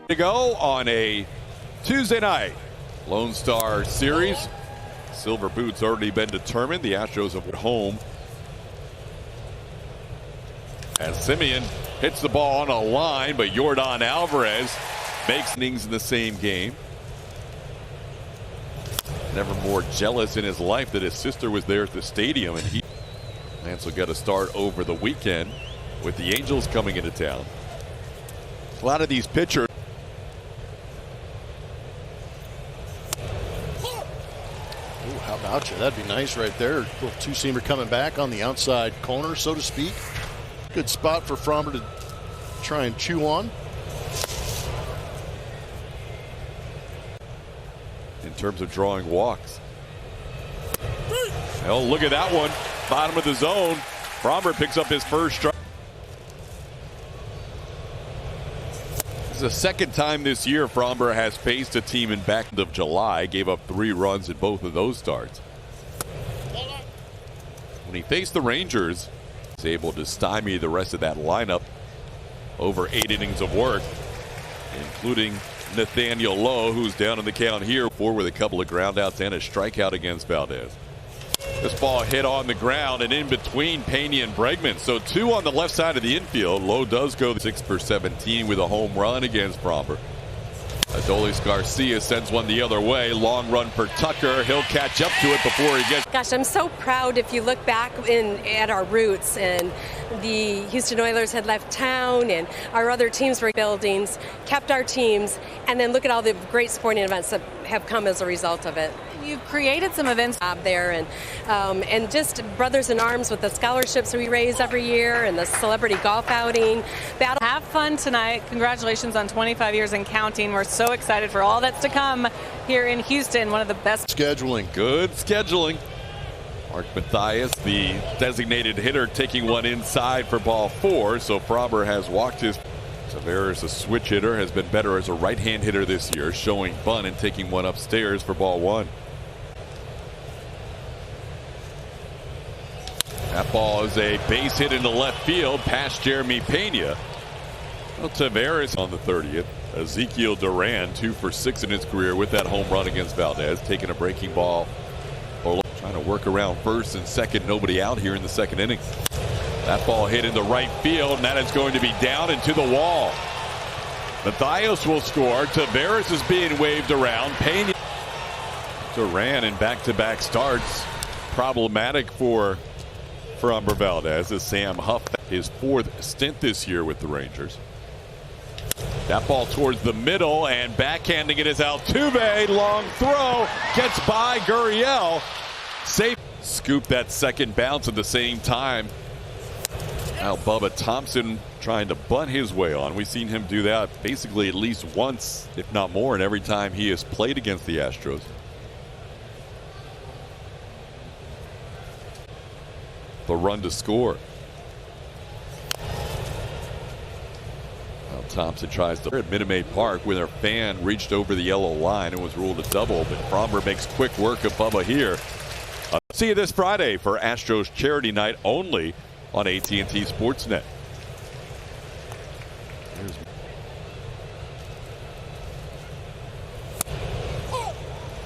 To go on a Tuesday night Lone Star Series. Silver Boots already been determined. The Astros are at home. And Semien hits the ball on a line, but Yordan Alvarez makes innings in the same game. Never more jealous in his life that his sister was there at the stadium, and Lance will get a start over the weekend with the Angels coming into town. A lot of these pitchers. Ooh, how about you? That'd be nice right there. Little two-seamer coming back on the outside corner, so to speak. Good spot for Framber to try and chew on. In terms of drawing walks. Oh, look at that one. Bottom of the zone. Framber picks up his first strike. This is the second time this year Framber has faced a team in back of July. Gave up 3 runs in both of those starts. When he faced the Rangers, he was able to stymie the rest of that lineup. Over 8 innings of work, including Nathaniel Lowe, who's down in the count here with a couple of groundouts and a strikeout against Valdez. This ball hit on the ground and in between Pena and Bregman. So 2 on the left side of the infield. Lowe does go 6 for 17 with a home run against Framber. Adolis Garcia sends one the other way. Long run for Tucker. He'll catch up to it before he gets. Gosh, I'm so proud if you look back at our roots, and the Houston Oilers had left town and our other teams were buildings, kept our teams, and then look at all the great sporting events that have come as a result of it. You've created some events out there, and just brothers in arms with the scholarships we raise every year and the celebrity golf outing. Have fun tonight. Congratulations on 25 years and counting. We're so excited for all that's to come here in Houston. One of the best scheduling. Good scheduling. Mark Mathias, the designated hitter, taking one inside for ball 4. So Framber has walked his. Tavares, a switch hitter, has been better as a right-hand hitter this year, showing bunt and taking one upstairs for ball 1. That ball is a base hit into left field past Jeremy Pena. Well, Tavares on the 30th. Ezekiel Duran 2 for 6 in his career with that home run against Valdez, taking a breaking ball. Trying to work around first and second. Nobody out here in the second inning. That ball hit into right field, and that is going to be down and to the wall. Mathias will score. Tavares is being waved around. Pena. Duran in back-to-back starts. Problematic for Framber Valdez as Sam Huff, his 4th stint this year with the Rangers. That ball towards the middle, and backhanding it is Altuve. Long throw. Gets by Gurriel. Safe. Scoop that second bounce at the same time. Now Bubba Thompson trying to bunt his way on. We've seen him do that basically at least once, if not more, and every time he has played against the Astros. The run to score. Well, Thompson tries to at Minute Maid Park when their fan reached over the yellow line and was ruled a double, but Framber makes quick work of Bubba here. See you this Friday for Astros Charity Night only on AT&T Sportsnet.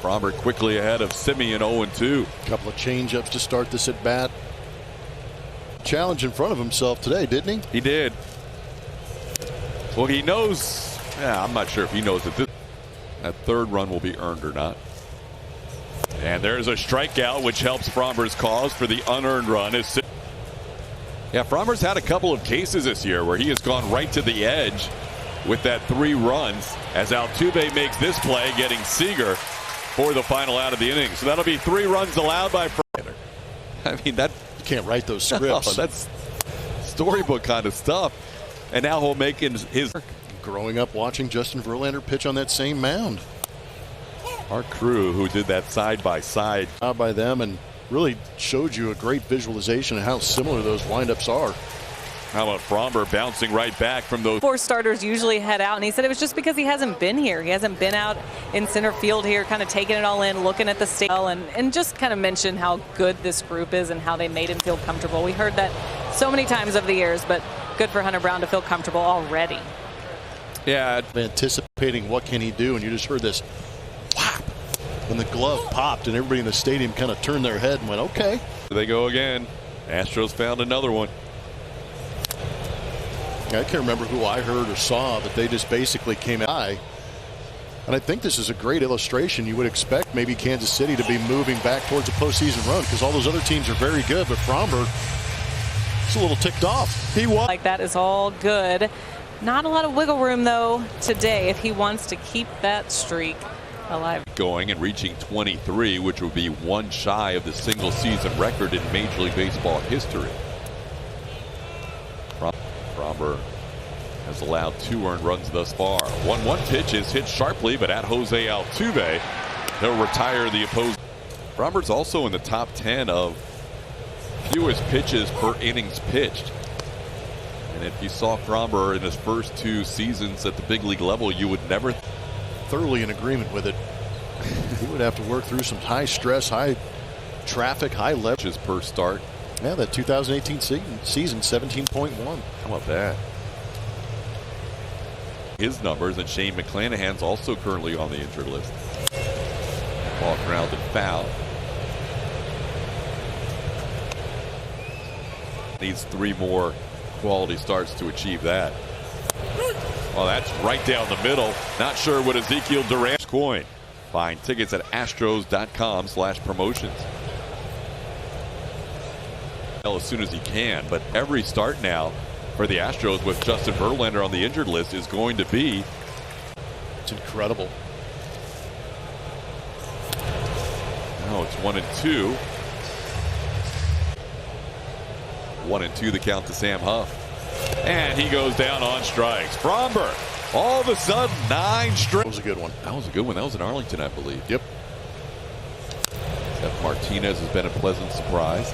Framber quickly ahead of Semien 0-2. A couple of change-ups to start this at bat. Challenge in front of himself today, didn't he? He did. Well, he knows. Yeah, I'm not sure if he knows that that 3rd run will be earned or not. And there's a strikeout, which helps Framber's cause for the unearned run. Yeah, Framber's had a couple of cases this year where he has gone right to the edge with that 3 runs as Altuve makes this play, getting Seager for the final out of the inning. So that'll be 3 runs allowed by Framber. I mean, that you can't write those scripts. No, that's storybook kind of stuff. And now he'll make his. Growing up watching Justin Verlander pitch on that same mound. Our crew who did that side-by-side. By them, and really showed you a great visualization of how similar those windups are. How about Framber bouncing right back from those 4 starters usually head out, and he said it was just because he hasn't been here. He hasn't been out in center field here, kind of taking it all in, looking at the state, and just kind of mentioned how good this group is and how they made him feel comfortable. We heard that so many times over the years, but good for Hunter Brown to feel comfortable already. Yeah, anticipating what can he do, and you just heard this whap, and the glove popped, and everybody in the stadium kind of turned their head and went, okay. there they go again. Astros found another one. I can't remember who I heard or saw, but they just basically came out. And I think this is a great illustration. You would expect maybe Kansas City to be moving back towards a postseason run because all those other teams are very good, but Framber is a little ticked off. He won. Like that is all good. Not a lot of wiggle room though today if he wants to keep that streak alive. Going and reaching 23, which would be one shy of the single season record in Major League Baseball history. Framber has allowed 2 earned runs thus far. 1-1 pitch is hit sharply, but at Jose Altuve, he'll retire the opposing. Framber's also in the top 10 of fewest pitches per innings pitched. And if you saw Framber in his first 2 seasons at the big league level, you would never. Thoroughly in agreement with it. He would have to work through some high stress, high traffic, high leverage per start. Yeah, that 2018 season 17.1. How about that? His numbers, and Shane McClanahan's also currently on the injured list. Ball grounded foul. Needs 3 more quality starts to achieve that. Well, that's right down the middle. Not sure what Ezekiel Duran's coin. Find tickets at astros.com/promotions. As soon as he can, but every start now for the Astros with Justin Verlander on the injured list is going to be. It's incredible. Now it's 1-2. 1-2 the count to Sam Huff. And he goes down on strikes. Framber, all of a sudden, 9 straight. That was a good one. That was a good one. That was in Arlington, I believe. Yep. Seth Martinez has been a pleasant surprise.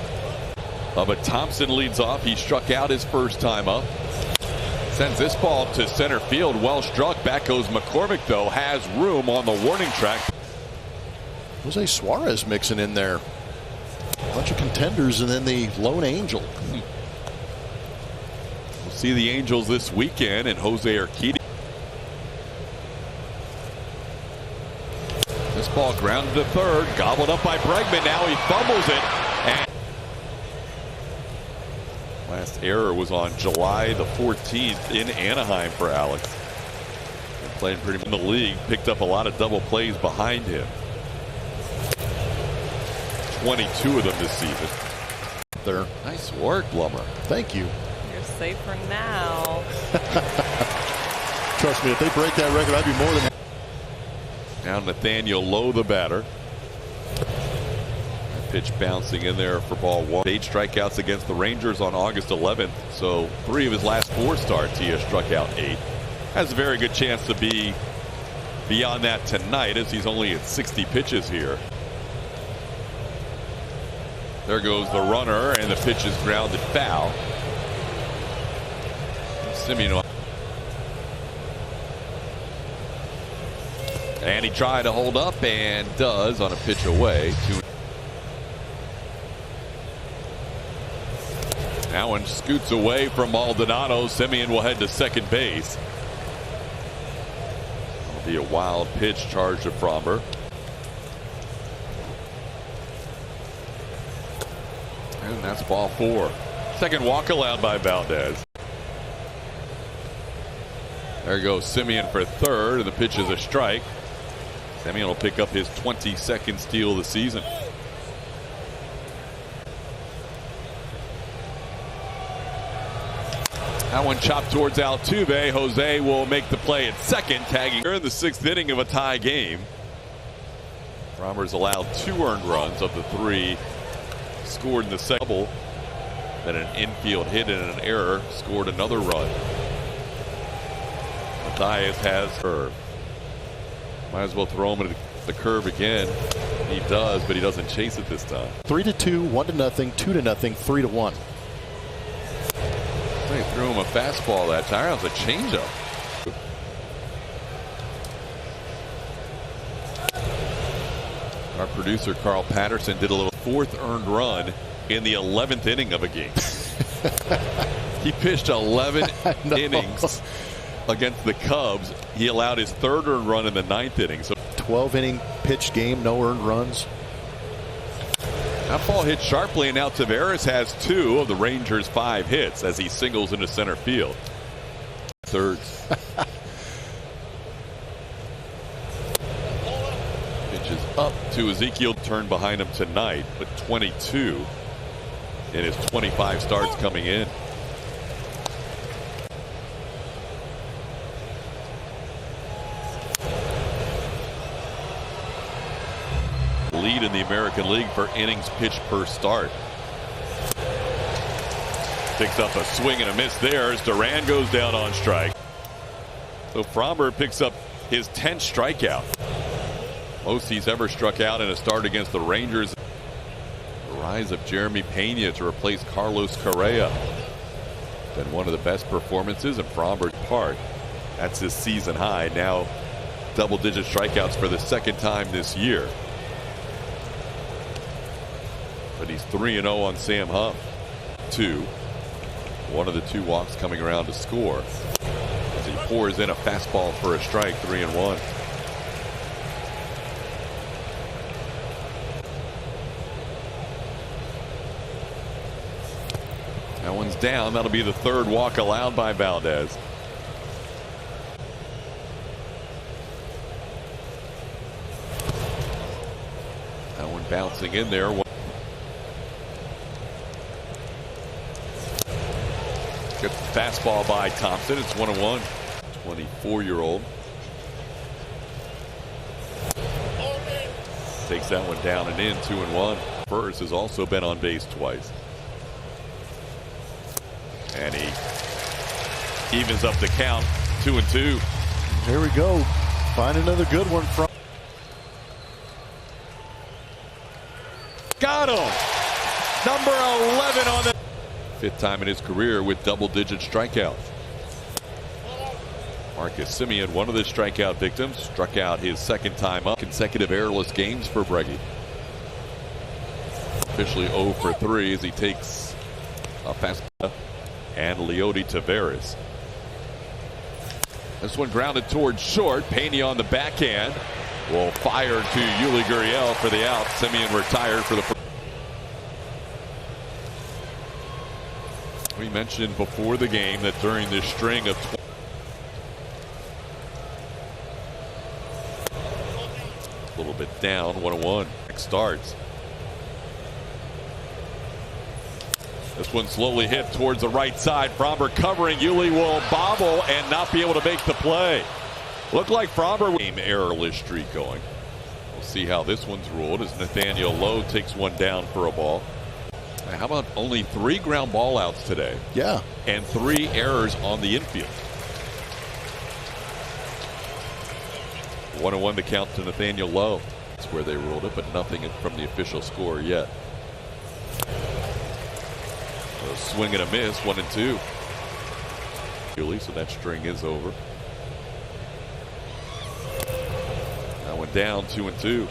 But Thompson leads off. He struck out his first time up. Sends this ball to center field. Well struck. Back goes McCormick, though. Has room on the warning track. Jose Suarez mixing in there. A bunch of contenders and then the lone angel. We'll see the Angels this weekend and Jose Urquidy. This ball grounded to third. Gobbled up by Bregman. Now he fumbles it. And last error was on July the 14th in Anaheim for Alex. And playing pretty in the league. Picked up a lot of double plays behind him. 22 of them this season. There. Nice work, Blummer. Thank you. You're safe for now. Trust me, if they break that record, I'd be more than. Now Nathaniel Lowe, the batter. That pitch bouncing in there for ball 1. 8 strikeouts against the Rangers on August 11th. So 3 of his last 4 starts, he has struck out 8. Has a very good chance to be beyond that tonight, as he's only at 60 pitches here. There goes the runner, and the pitch is grounded foul. Simeon. And he tried to hold up and does on a pitch away. Now one scoots away from Maldonado. Simeon will head to second base. It'll be a wild pitch charged to Framber. And that's ball 4. Second walk allowed by Valdez. There goes Simeon for third, and the pitch is a strike. Simeon will pick up his 22nd steal of the season. That one chopped towards Altuve. Jose will make the play at second, tagging her in the 6th inning of a tie game. Framber's allowed 2 earned runs of the 3 scored in the second. Double. Then an infield hit and an error scored another run. Diaz has curve. Might as well throw him at the curve again. He does, but he doesn't chase it this time. 3-2, 1-0, 2-0, 3-1. They threw him a fastball that time. That was a changeup. Our producer Carl Patterson did a little 4th earned run in the 11th inning of a game. He pitched 11 innings against the Cubs. He allowed his third earned run in the 9th inning. So 12-inning pitched game, no earned runs. that ball hit sharply, and now Taveras has 2 of the Rangers' 5 hits as he singles into center field. Thirds. Pitches up to Ezekiel. Turn behind him tonight, but 22 in his 25 starts coming in. Lead in the American League for innings pitched per start. Picks up a swing and a miss there as Duran goes down on strike. So Framber picks up his 10th strikeout. Most he's ever struck out in a start against the Rangers. The rise of Jeremy Pena to replace Carlos Correa. Been one of the best performances in Framber's part. That's his season high. Now double-digit strikeouts for the 2nd time this year. But he's 3-0 on Sam Huff. 2. One of the 2 walks coming around to score as he pours in a fastball for a strike. 3-1. That one's down. That'll be the 3rd walk allowed by Valdez. That one bouncing in there. Gets the fastball by Thompson. It's 1-1. 24-year-old. Takes that one down and in. 2-1. First has also been on base twice. And he evens up the count. 2-2. There we go. Find another good one from. Got him. Number 11 on the 5th time in his career with double-digit strikeouts. Marcus Semien, one of the strikeout victims, struck out his 2nd time up. Consecutive errorless games for Breggy. Officially 0 for 3 as he takes a fastball and Leody Taveras. This one grounded towards short. Pena on the backhand will fire to Yuli Gurriel for the out. Semien retired for the first. We mentioned before the game that during this string of a little bit down. 1-1. Starts. This one slowly hit towards the right side. Framber covering. Yuli will bobble and not be able to make the play. Looked like Framber game errorless streak going. We'll see how this one's ruled as Nathaniel Lowe takes one down for a ball. How about only 3 ground ball outs today? Yeah. And 3 errors on the infield. 1-1 the count to Nathaniel Lowe. That's where they ruled it, but nothing from the official score yet. So swing and a miss. 1-2. So that string is over. That one down. 2-2.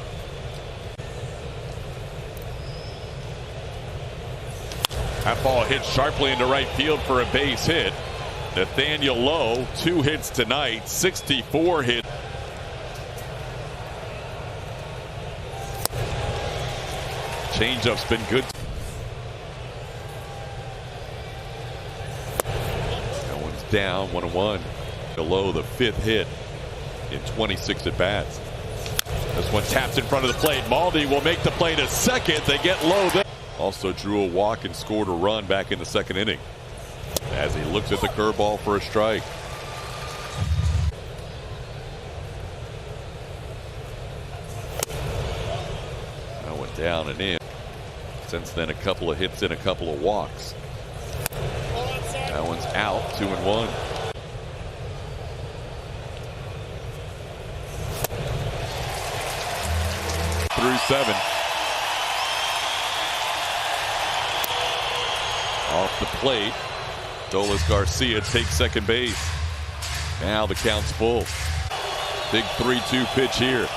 That ball hit sharply into right field for a base hit. Nathaniel Lowe, 2 hits tonight, 64 hits. Changeup's been good. That one's down. 1-1. Lowe, the 5th hit in 26 at bats. This one tapped in front of the plate. Maldi will make the play to second. They get Lowe there. Also drew a walk and scored a run back in the 2nd inning as he looks at the curveball for a strike. That went down and in. Since then, a couple of hits and a couple of walks. That one's out. 2-1. Through 7. Off the plate, Dolis Garcia takes second base. Now the count's full. Big 3-2 pitch here.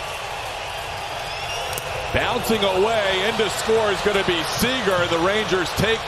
Bouncing away into score is going to be Seager. The Rangers take